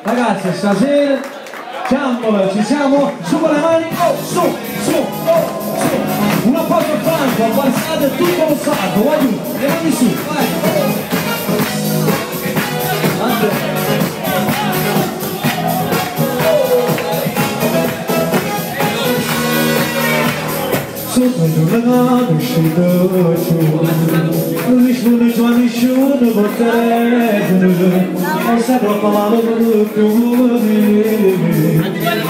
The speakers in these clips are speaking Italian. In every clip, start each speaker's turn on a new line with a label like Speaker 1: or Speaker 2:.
Speaker 1: Ragazzi, stasera ciambola, ci siamo, su con le mani, oh, su, oh, su. Un applauso al Franco, abbassate tutto lo sacco, vai giù, le mani su, vai. Sotto il giornale uscito giù, rispondi già nessuno per telefono, e se troppo male per più,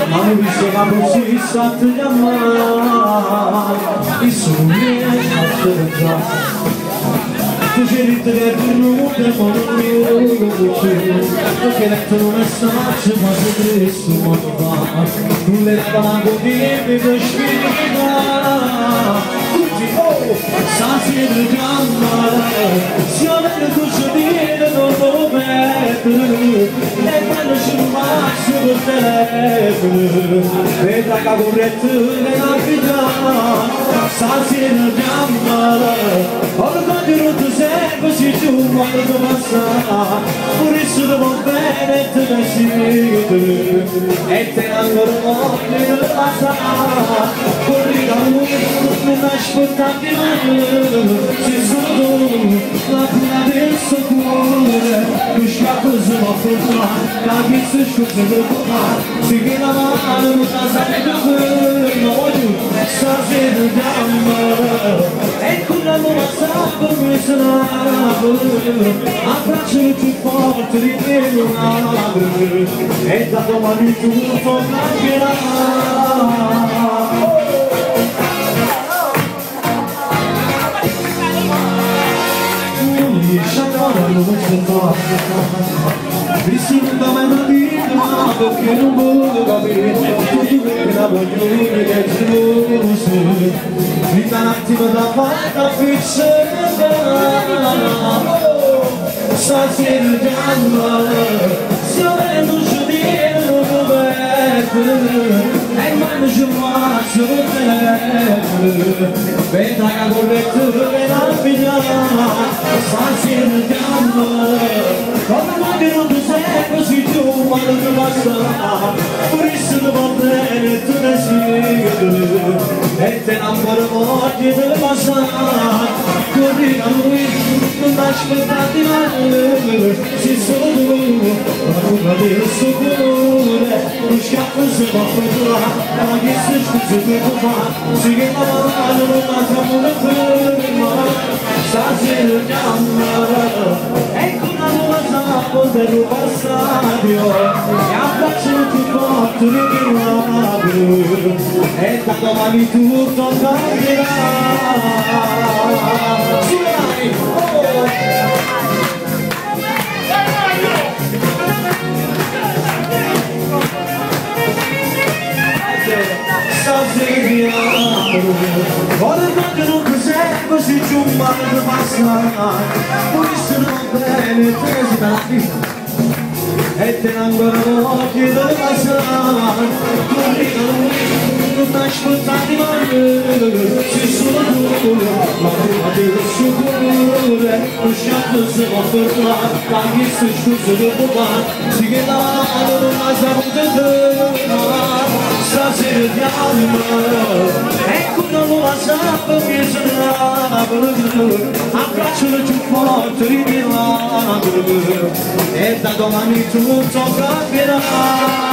Speaker 1: ma mi visto che non si sa te chiamare, e sono niente a te già. Tu ci ritrovi nude, ma non mi voglio perché letto non è stato, ma se questo non va. Non le pago dimmi per sfidare. Tutti, oh, stasera chiamare. Se io vedo tu ci dire non lo mettere. E quando ci rimasti per telefono, vedrà che corretto le capità. Stasera chiamare. Se così giù quando passa, pure se va bene te ne siete, e te ancora voglio passare, corri da lui, non aspettati mai, se sono la puna del suo cuore, non scappo se va fortuna, la pizza scusa del cuore, si che la mano non sa sapere non voglio, stasera chiamare, e con la nuova sapere mi sarà. Abbracciami più forte di te non apre e da domani tutto cambierà. Non riesci ancora a non osservare, vissuto da me non dire ma perché non voglio capire tutto che la voglio che non sei vita un attimo da fatta fissare. Stasera chiamare, se non ci dire non può mettere, e quando ci faccio il telefono, vedrà che corretto che la figliata. Stasera chiamare, come mai non ti sei così giù quando ti passa, pure se ti va bene tu ne siete, e te ancora voglio te passare, corri da lui, non aspettati mai, si sono la cura del suo cuore, non scappo se va fuori, ma che se scusi che tu fa, si che la mano non la siamo ne ferma, stasera chiamare, e con la nuova sapo dello passato, e abbraccio più forte di chi non apre, e da domani tutto cambierà. Ora che non ti sei così giù ma non passa, pure se non bene te si dai, e te ancora voglio di passare, corri da lui, non aspettati mai, si sono la prima del suo cuore, non scappo se va fermare, anche se scusa che può fare, si che la mano non la saputo fermare. Stasera chiamare, ecco una nuova sappa che sarà, abbraccialo più forte di milagro, e da domani tutto cambierà.